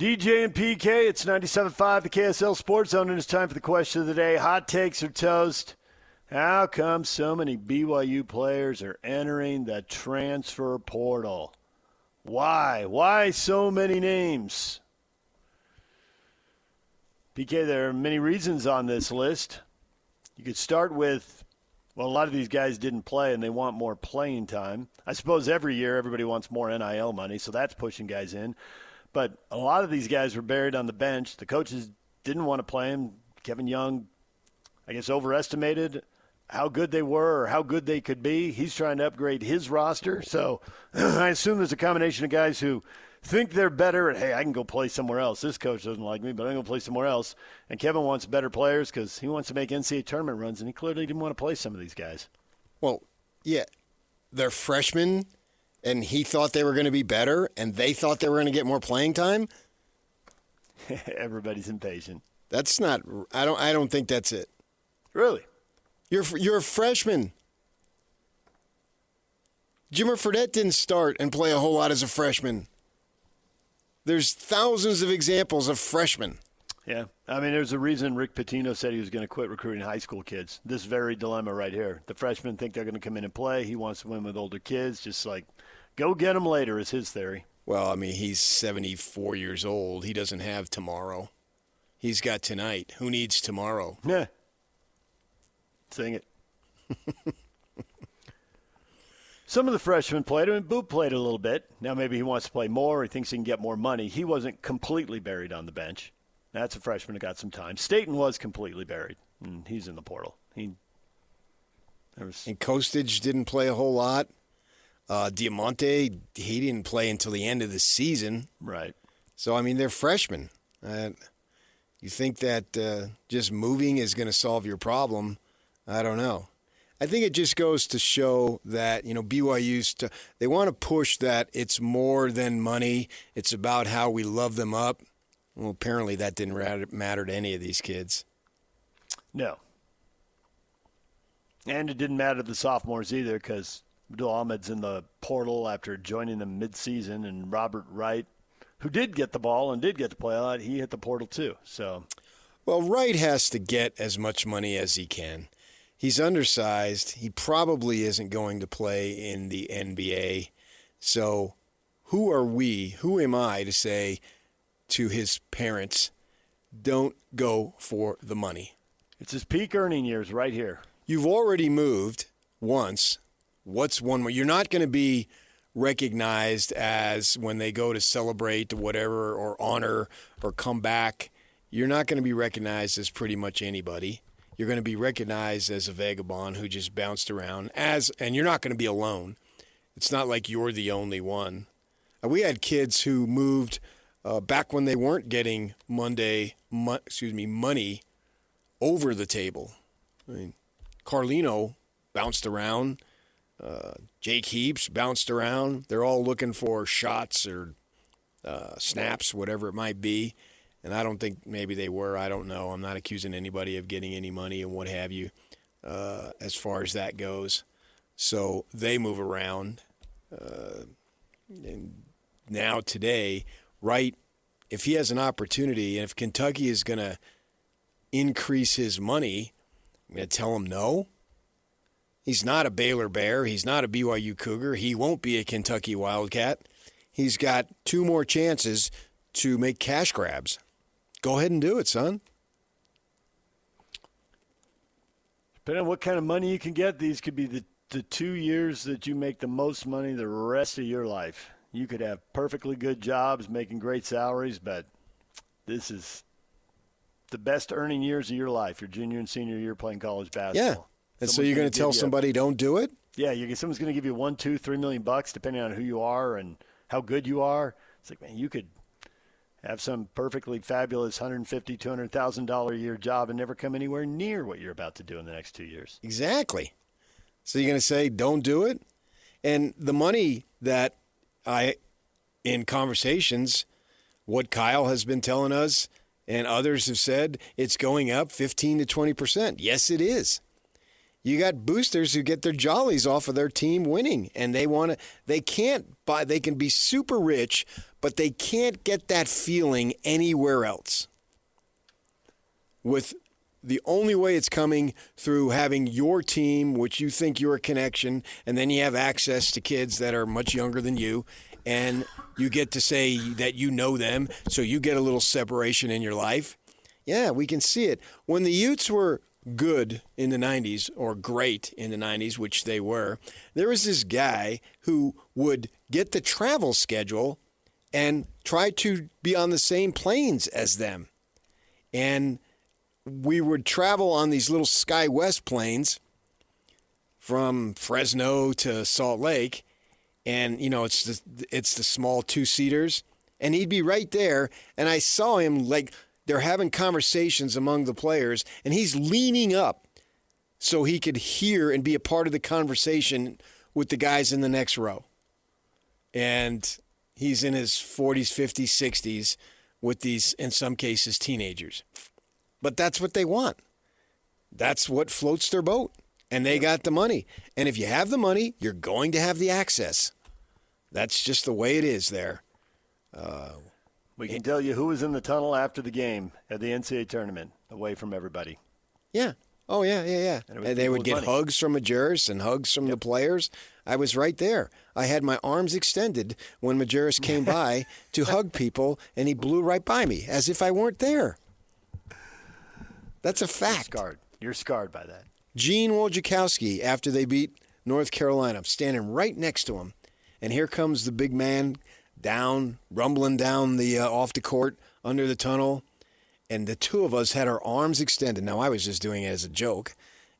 DJ and PK, it's 97.5, the KSL Sports Zone, and it's time for the question of the day. Hot takes or toast? How come so many BYU players are entering the transfer portal? Why? Why so many names? PK, there are many reasons on this list. You could start with, well, a lot of these guys didn't play and they want more playing time. I suppose every year everybody wants more NIL money, so that's pushing guys in. But a lot of these guys were buried on the bench. The coaches didn't want to play them. Kevin Young, I guess, overestimated how good they were or how good they could be. He's trying to upgrade his roster. So I assume there's a combination of guys who think they're better and, hey, I can go play somewhere else. This coach doesn't like me, but I'm going to play somewhere else. And Kevin wants better players because he wants to make NCAA tournament runs, and he clearly didn't want to play some of these guys. Well, yeah, they're freshmen, and he thought they were going to be better, and they thought they were going to get more playing time. Everybody's impatient. That's not. I don't think that's it. Really? You're a freshman. Jimmer Fredette didn't start and play a whole lot as a freshman. There's thousands of examples of freshmen. Yeah. I mean, there's a reason Rick Pitino said he was going to quit recruiting high school kids. This very dilemma right here. The freshmen think they're going to come in and play. He wants to win with older kids. Just like, go get them later is his theory. Well, I mean, he's 74 years old. He doesn't have tomorrow. He's got tonight. Who needs tomorrow? Yeah. Sing it. Some of the freshmen played, and Boop played a little bit. Now maybe he wants to play more. He thinks he can get more money. He wasn't completely buried on the bench. That's a freshman who got some time. Staten was completely buried, and he's in the portal. And Kostic didn't play a whole lot. Diamante, he didn't play until the end of the season. Right. So, I mean, they're freshmen. You think that just moving is going to solve your problem? I don't know. I think it just goes to show that, BYU's they want to push that it's more than money. It's about how we love them up. Well, apparently that didn't matter to any of these kids. No. And it didn't matter to the sophomores either because Abdul Ahmed's in the portal after joining them midseason, and Robert Wright, who did get the ball and did get to play a lot, he hit the portal too. So, well, Wright has to get as much money as he can. He's undersized. He probably isn't going to play in the NBA. So who am I to say to his parents, don't go for the money? It's his peak earning years right here. You've already moved once. What's one more? You're not going to be recognized as when they go to celebrate or whatever or honor or come back. You're not going to be recognized as pretty much anybody. You're going to be recognized as a vagabond who just bounced around and you're not going to be alone. It's not like you're the only one. We had kids who moved back when they weren't getting money over the table. I mean, Carlino bounced around. Jake Heaps bounced around. They're all looking for shots or snaps, whatever it might be. And I don't think maybe they were. I don't know. I'm not accusing anybody of getting any money and what have you as far as that goes. So they move around. And now today, Wright, if he has an opportunity and if Kentucky is going to increase his money, I'm going to tell him no. He's not a Baylor Bear. He's not a BYU Cougar. He won't be a Kentucky Wildcat. He's got 2 more chances to make cash grabs. Go ahead and do it, son. Depending on what kind of money you can get, these could be the 2 years that you make the most money the rest of your life. You could have perfectly good jobs, making great salaries, but this is the best earning years of your life, your junior and senior year playing college basketball. Yeah. And so you're going to tell somebody don't do it? Yeah, someone's going to give you $1, $2, $3 million bucks, depending on who you are and how good you are. It's like, man, you could have some perfectly fabulous $150,000, $200,000 a year job and never come anywhere near what you're about to do in the next 2 years. Exactly. So you're going to say don't do it? And the money that in conversations, what Kyle has been telling us and others have said, it's going up 15 to 20%. Yes, it is. You got boosters who get their jollies off of their team winning, and they can be super rich but they can't get that feeling anywhere else. With the only way it's coming through having your team, which you think you're a connection, and then you have access to kids that are much younger than you, and you get to say that you know them, so you get a little separation in your life. Yeah, we can see it. When the Utes were good in the 90s, or great in the 90s, which they were, there was this guy who would get the travel schedule and try to be on the same planes as them. And we would travel on these little SkyWest planes from Fresno to Salt Lake, and it's the small two-seaters, and he'd be right there, and I saw him like they're having conversations among the players, and he's leaning up so he could hear and be a part of the conversation with the guys in the next row. And he's in his 40s, 50s, 60s with these, in some cases, teenagers. But that's what they want. That's what floats their boat. And they got the money. And if you have the money, you're going to have the access. That's just the way it is there. We can tell you who was in the tunnel after the game at the NCAA tournament, away from everybody. Yeah. Oh, yeah. And they would get hugs from Majerus and hugs from the players. I was right there. I had my arms extended when Majerus came by to hug people, and he blew right by me as if I weren't there. That's a fact. You're scarred by that. Gene Wojciechowski, after they beat North Carolina, I'm standing right next to him. And here comes the big man rumbling down the off the court under the tunnel. And the two of us had our arms extended. Now, I was just doing it as a joke.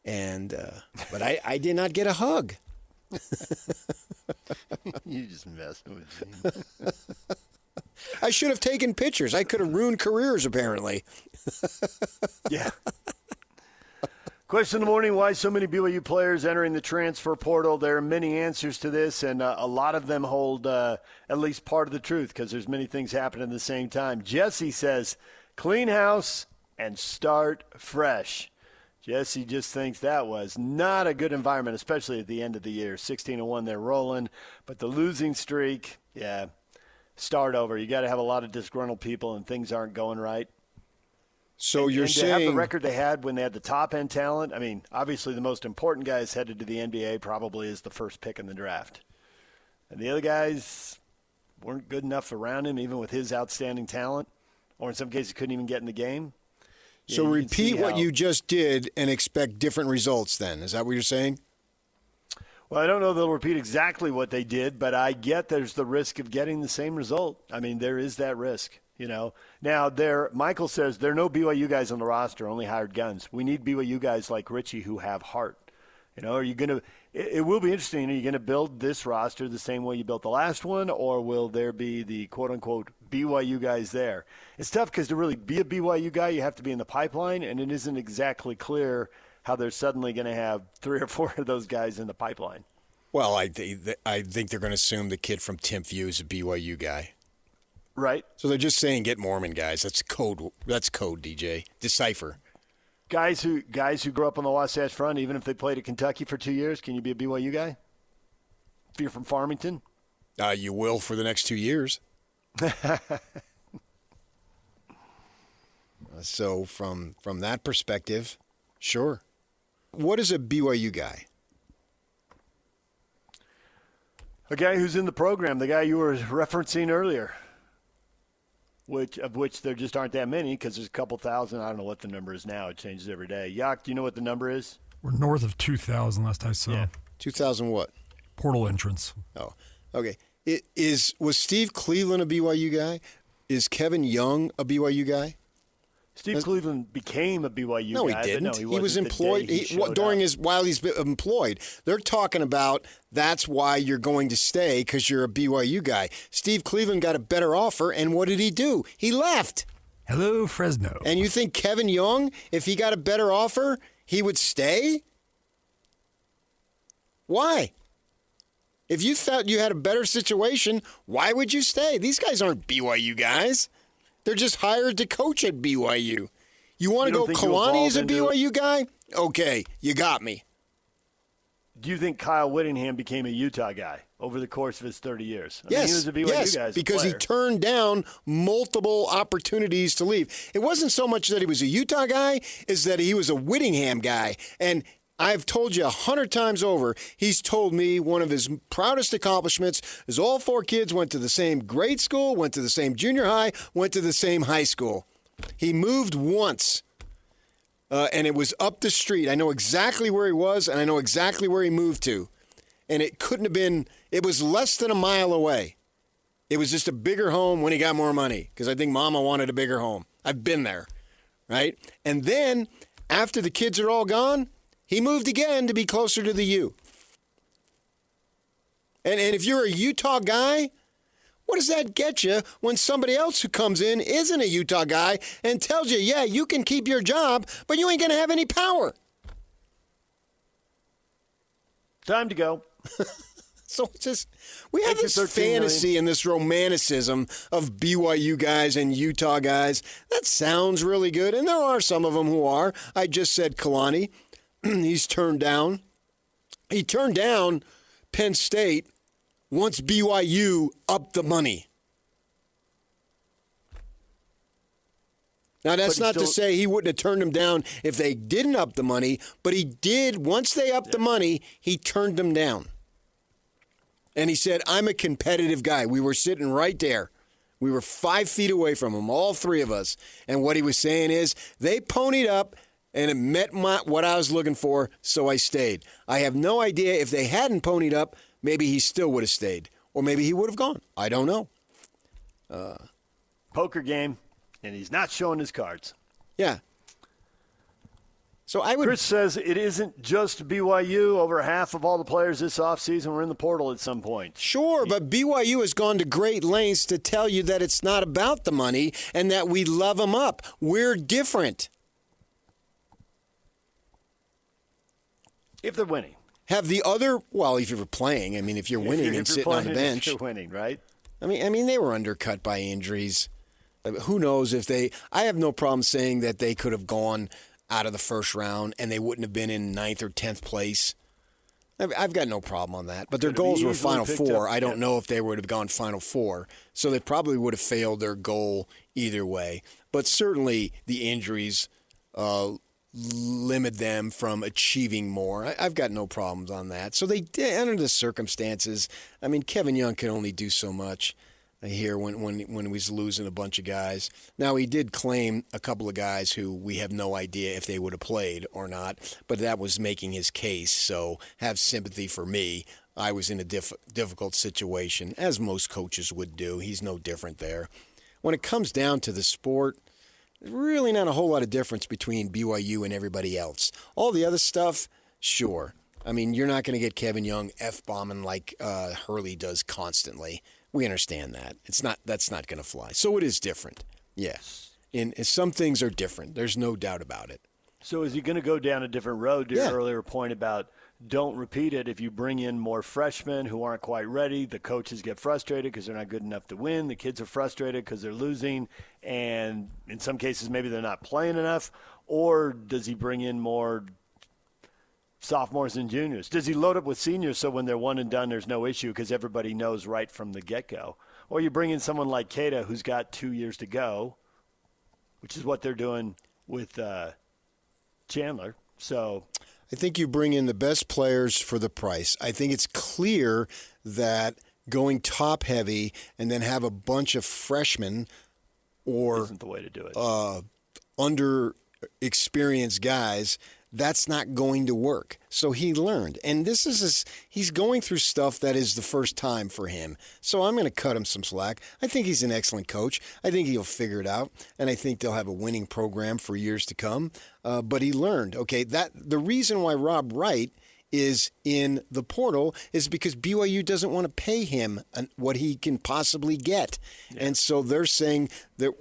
But I did not get a hug. You just messed with Gene. I should have taken pictures. I could have ruined careers, apparently. Yeah. Question of the morning, why so many BYU players entering the transfer portal? There are many answers to this, and a lot of them hold at least part of the truth because there's many things happening at the same time. Jesse says, clean house and start fresh. Jesse just thinks that was not a good environment, especially at the end of the year. 16-1, they're rolling, but the losing streak, start over. You got to have a lot of disgruntled people, and things aren't going right. So you're and to saying have the record they had when they had the top end talent. I mean, obviously the most important guys headed to the NBA probably is the first pick in the draft, and the other guys weren't good enough around him, even with his outstanding talent, or in some cases couldn't even get in the game. So repeat what you just did and expect different results. Then is that what you're saying? Well, I don't know they'll repeat exactly what they did, but I get there's the risk of getting the same result. I mean, there is that risk. Now Michael says there are no BYU guys on the roster, only hired guns. We need BYU guys like Richie who have heart. Are you going to? It will be interesting. Are you going to build this roster the same way you built the last one, or will there be the quote unquote BYU guys there? It's tough because to really be a BYU guy, you have to be in the pipeline, and it isn't exactly clear how they're suddenly going to have 3 or 4 of those guys in the pipeline. Well, I think they're going to assume the kid from Timpview is a BYU guy. Right. So they're just saying get Mormon guys. That's code. That's code, DJ. Decipher. Guys who grew up on the Wasatch Front, even if they played at Kentucky for 2 years, can you be a BYU guy? If you're from Farmington? You will for the next 2 years. So from that perspective, sure. What is a BYU guy? A guy who's in the program, the guy you were referencing earlier. Of which there just aren't that many because there's a couple thousand. I don't know what the number is now. It changes every day. Yak, do you know what the number is? We're north of 2,000 last I saw. Yeah. 2,000 what? Portal entrance. Oh, okay. Was Steve Cleveland a BYU guy? Is Kevin Young a BYU guy? Steve Cleveland became a BYU no, guy. He didn't. He was employed while he's been employed. They're talking about that's why you're going to stay because you're a BYU guy. Steve Cleveland got a better offer, and what did he do? He left. Hello, Fresno. And you think Kevin Young, if he got a better offer, he would stay? Why? If you thought you had a better situation, why would you stay? These guys aren't BYU guys. They're just hired to coach at BYU. You want to go Kalani as a BYU guy? Okay, you got me. Do you think Kyle Whittingham became a Utah guy over the course of his 30 years? Yes, he was a BYU yes, guy as a because he player. turned down multiple opportunities to leave. It wasn't so much that he was a Utah guy, is that he was a Whittingham guy. And I've told you 100 times over, he's told me one of his proudest accomplishments is all 4 kids went to the same grade school, went to the same junior high, went to the same high school. He moved once. And it was up the street. I know exactly where he was, and I know exactly where he moved to. And it couldn't have been, it was less than a mile away. It was just a bigger home when he got more money, because I think Mama wanted a bigger home. I've been there, right? And then, after the kids are all gone, he moved again to be closer to the U. And if you're a Utah guy, what does that get you when somebody else who comes in isn't a Utah guy and tells you, yeah, you can keep your job, but you ain't going to have any power? Time to go. So it's just, we have Make this it 13 fantasy and this romanticism of BYU guys and Utah guys. That sounds really good, and there are some of them who are. I just said Kalani. He's turned down. He turned down Penn State once BYU upped the money. Now, that's not to say he wouldn't have turned them down if they didn't up the money, but he did. Once they upped the money, he turned them down. And he said, I'm a competitive guy. We were sitting right there. We were 5 feet away from him, all 3 of us. And what he was saying is, they ponied up, and it met what I was looking for, so I stayed. I have no idea if they hadn't ponied up, maybe he still would have stayed. Or maybe he would have gone. I don't know. Poker game, and he's not showing his cards. Yeah. So I would. Chris says it isn't just BYU. Over half of all the players this offseason were in the portal at some point. Sure, but BYU has gone to great lengths to tell you that it's not about the money and that we love them up. We're different. If they're winning. Have the other, well, if you're playing, I mean, if you're winning and sitting on the bench. If you're winning, right? I mean, they were undercut by injuries. Who knows if I have no problem saying that they could have gone out of the first round and they wouldn't have been in 9th or 10th place. I've got no problem on that. But their goals were Final Four. I don't know if they would have gone Final Four. So they probably would have failed their goal either way. But certainly the injuries limit them from achieving more. I've got no problems on that. So they did, under the circumstances, I mean, Kevin Young can only do so much here when he was losing a bunch of guys. Now, he did claim a couple of guys who we have no idea if they would have played or not, but that was making his case, so have sympathy for me. I was in a difficult situation, as most coaches would do. He's no different there. When it comes down to the sport, there's really not a whole lot of difference between BYU and everybody else. All the other stuff, sure. I mean, you're not going to get Kevin Young F-bombing like Hurley does constantly. We understand that. That's not going to fly. So it is different. Yes. And some things are different. There's no doubt about it. So is he going to go down a different road to your earlier point about don't repeat it? If you bring in more freshmen who aren't quite ready, the coaches get frustrated because they're not good enough to win. The kids are frustrated because they're losing. And in some cases, maybe they're not playing enough. Or does he bring in more sophomores and juniors? Does he load up with seniors so when they're one and done, there's no issue because everybody knows right from the get-go? Or you bring in someone like Keita who's got 2 years to go, which is what they're doing with Chandler. So I think you bring in the best players for the price. I think it's clear that going top-heavy and then have a bunch of freshmen or isn't the way to do it. Under-experienced guys, that's not going to work. So he learned. And he's going through stuff that is the first time for him. So I'm going to cut him some slack. I think he's an excellent coach. I think he'll figure it out. And I think they'll have a winning program for years to come. But he learned. Okay, the reason why Rob Wright is in the portal is because BYU doesn't want to pay him what he can possibly get. Yeah. And so they're saying that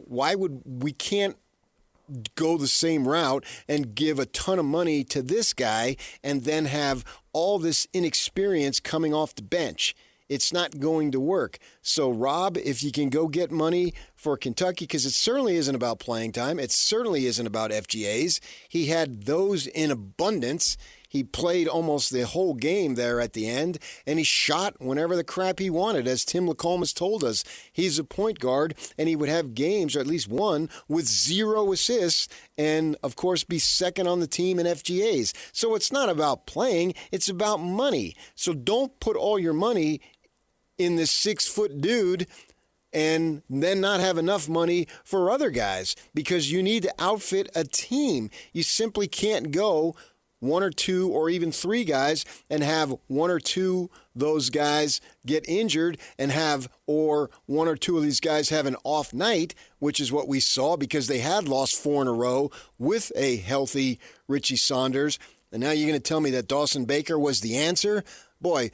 we can't go the same route and give a ton of money to this guy and then have all this inexperience coming off the bench. It's not going to work. So, Rob, if you can go get money for Kentucky, because it certainly isn't about playing time, it certainly isn't about FGAs. He had those in abundance. He played almost the whole game there at the end, and he shot whenever the crap he wanted. As Tim LaComb has told us, he's a point guard, and he would have games, or at least one, with 0 assists, and, of course, be second on the team in FGAs. So it's not about playing, it's about money. So don't put all your money in this 6-foot dude and then not have enough money for other guys, because you need to outfit a team. You simply can't go 1 or 2 or even 3 guys and have 1 or 2 those guys get injured or 1 or 2 of these guys have an off night, which is what we saw because they had lost 4 in a row with a healthy Richie Saunders. And now you're going to tell me that Dawson Baker was the answer? Boy,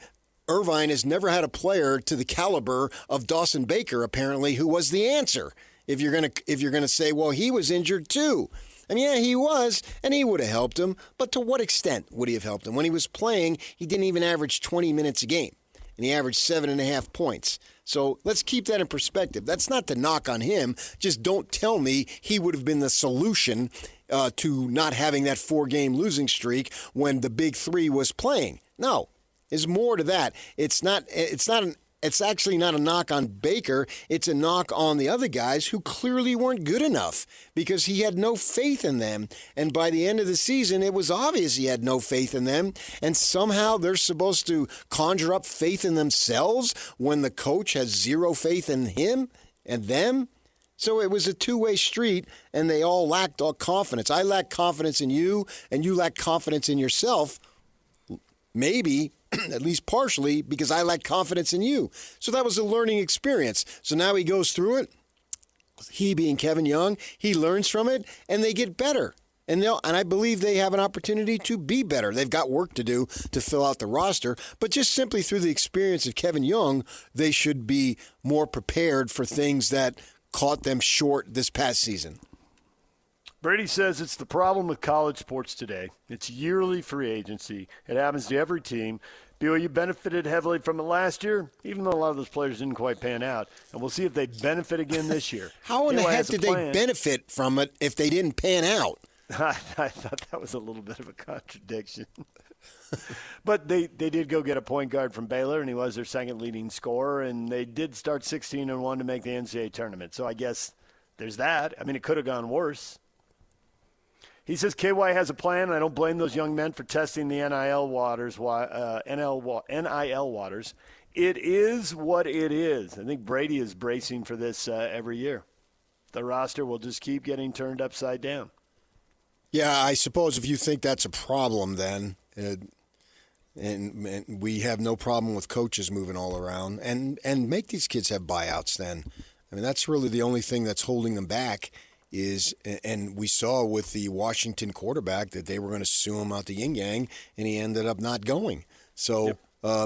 Irvine has never had a player to the caliber of Dawson Baker, apparently, who was the answer. If you're gonna say, well, he was injured too. I mean, yeah, he was, and he would have helped him, but to what extent would he have helped him? When he was playing, he didn't even average 20 minutes a game, and he averaged 7.5 points. So let's keep that in perspective. That's not to knock on him. Just don't tell me he would have been the solution to not having that 4-game losing streak when the big 3 was playing. No. There's more to that. It's actually not a knock on Baker. It's a knock on the other guys who clearly weren't good enough because he had no faith in them. And by the end of the season, it was obvious he had no faith in them. And somehow they're supposed to conjure up faith in themselves when the coach has 0 faith in him and them. So it was a two-way street, and they all lacked all confidence. I lack confidence in you, and you lack confidence in yourself. Maybe, at least partially, because I lack confidence in you. So that was a learning experience. So now he goes through it. He being Kevin Young, he learns from it, and they get better. And I believe they have an opportunity to be better. They've got work to do to fill out the roster, but just simply through the experience of Kevin Young, they should be more prepared for things that caught them short this past season. Brady says it's the problem with college sports today. It's yearly free agency. It happens to every team. BYU benefited heavily from it last year, even though a lot of those players didn't quite pan out. And we'll see if they benefit again this year. How in the heck did they benefit from it if they didn't pan out? I thought that was a little bit of a contradiction. But they did go get a point guard from Baylor, and he was their second leading scorer, and they did start 16-1 to make the NCAA tournament. So I guess there's that. I mean, it could have gone worse. He says KY has a plan, and I don't blame those young men for testing the NIL waters. NIL waters. It is what it is. I think Brady is bracing for this every year. The roster will just keep getting turned upside down. Yeah, I suppose if you think that's a problem, then, and we have no problem with coaches moving all around, and make these kids have buyouts. Then, I mean, that's really the only thing that's holding them back. And we saw with the Washington quarterback that they were going to sue him out the yin yang, and he ended up not going. So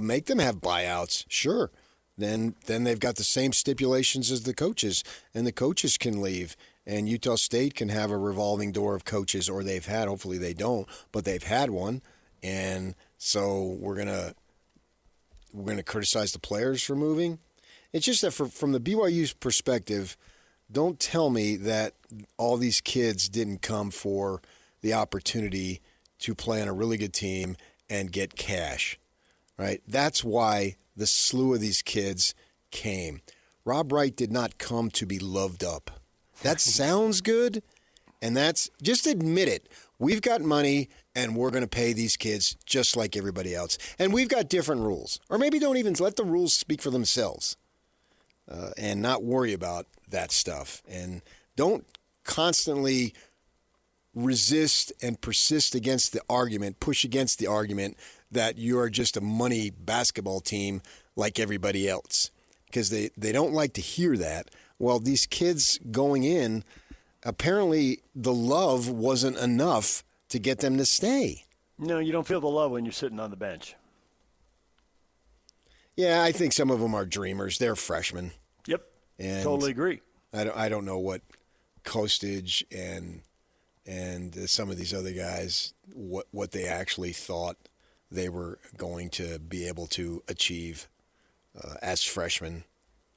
make them have buyouts, sure. Then they've got the same stipulations as the coaches, and the coaches can leave. And Utah State can have a revolving door of coaches, or they've had. Hopefully they don't, but they've had one. And so we're gonna criticize the players for moving. It's just that from the BYU's perspective. Don't tell me that all these kids didn't come for the opportunity to play on a really good team and get cash, right? That's why the slew of these kids came. Rob Wright did not come to be loved up. That sounds good, and just admit it. We've got money, and we're going to pay these kids just like everybody else. And we've got different rules. Or maybe don't even let the rules speak for themselves. And not worry about that stuff. And don't constantly resist and persist against the argument, push against the argument that you're just a money basketball team like everybody else. Because they don't like to hear that. Well, these kids going in, apparently the love wasn't enough to get them to stay. No, you don't feel the love when you're sitting on the bench. Yeah, I think some of them are dreamers. They're freshmen. Yep, and totally agree. I don't know what Kostic and some of these other guys what they actually thought they were going to be able to achieve as freshmen.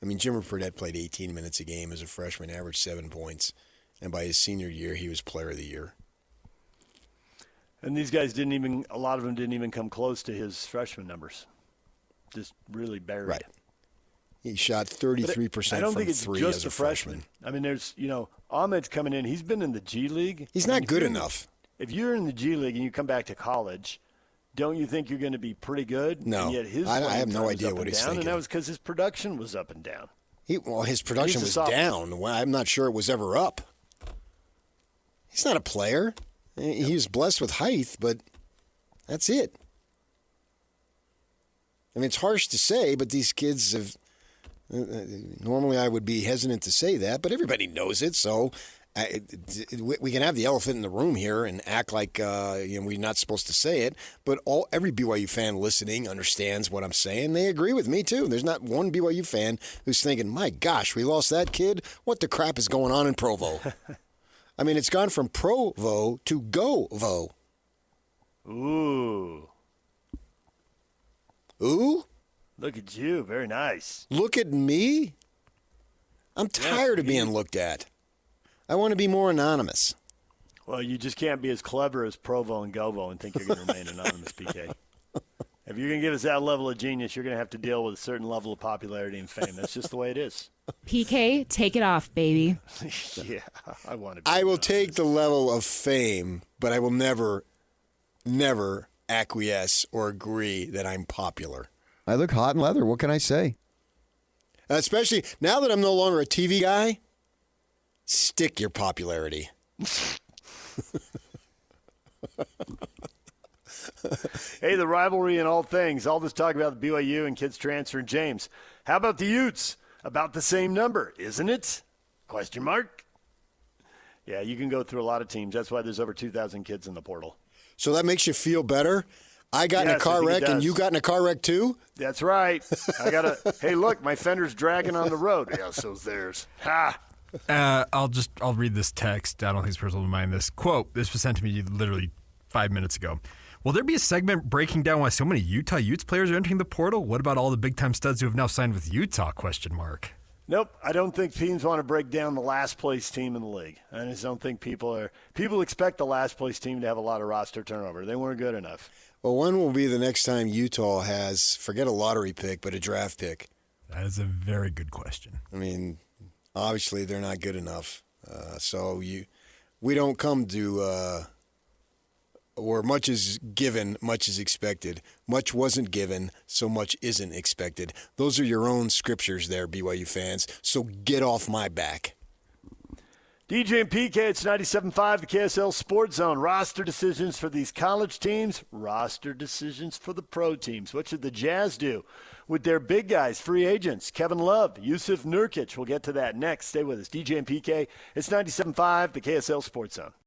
I mean, Jimmer Fredette played 18 minutes a game as a freshman, averaged 7 points. And by his senior year, he was player of the year. And these guys a lot of them didn't even come close to his freshman numbers. Just really buried. Right. He shot 33% from three. I don't think it's just as a freshman. I mean, there's, Ahmed's coming in. He's been in the G League. He's not good enough. If you're in the G League and you come back to college, don't you think you're going to be pretty good? No. And yet his I have no time was idea up what and he's down, thinking. And that was because his production was up and down. His production was sophomore. down. Well, I'm not sure it was ever up. He's not a player. He was blessed with height, but that's it. I mean, it's harsh to say, but these kids have. Normally, I would be hesitant to say that, but everybody knows it. So we can have the elephant in the room here and act like we're not supposed to say it. But every BYU fan listening understands what I'm saying. They agree with me too. There's not one BYU fan who's thinking, "My gosh, we lost that kid. What the crap is going on in Provo?" I mean, it's gone from Provo to Go-Vo. Ooh. Ooh? Look at you. Very nice. Look at me? I'm tired of being looked at. I want to be more anonymous. Well, you just can't be as clever as Provo and Govo and think you're going to remain anonymous, PK. If you're going to give us that level of genius, you're going to have to deal with a certain level of popularity and fame. That's just the way it is. PK, take it off, baby. Yeah, I want to be I will anonymous. take the level of fame, but I will never acquiesce or agree that I'm popular. I look hot in leather. What can I say? Especially now that I'm no longer a TV guy, stick your popularity. Hey, the rivalry in all things. All this talk about the BYU and kids transferring. James, how about the Utes? About the same number, isn't it? Question mark. Yeah, you can go through a lot of teams. That's why there's over 2,000 kids in the portal. So that makes you feel better? I got in a Yes, I car think it wreck and does. you got in a car wreck too? That's right. Hey, look, my fender's dragging on the road. Yeah, so's theirs. Ha! I'll read this text. I don't think it's personal to mind this. Quote, this was sent to me literally 5 minutes ago. Will there be a segment breaking down why so many Utah Utes players are entering the portal? What about all the big-time studs who have now signed with Utah, question mark? Nope, I don't think teams want to break down the last place team in the league. I just don't think people expect the last place team to have a lot of roster turnover. They weren't good enough. Well, when will be the next time Utah has, forget a lottery pick, but a draft pick? That is a very good question. I mean, obviously they're not good enough. We don't come to where much is given, much is expected. Much wasn't given, so much isn't expected. Those are your own scriptures there, BYU fans. So get off my back. DJ and PK, it's 97.5, the KSL Sports Zone. Roster decisions for these college teams, roster decisions for the pro teams. What should the Jazz do with their big guys, free agents? Kevin Love, Yusuf Nurkic. We'll get to that next. Stay with us. DJ and PK, it's 97.5, the KSL Sports Zone.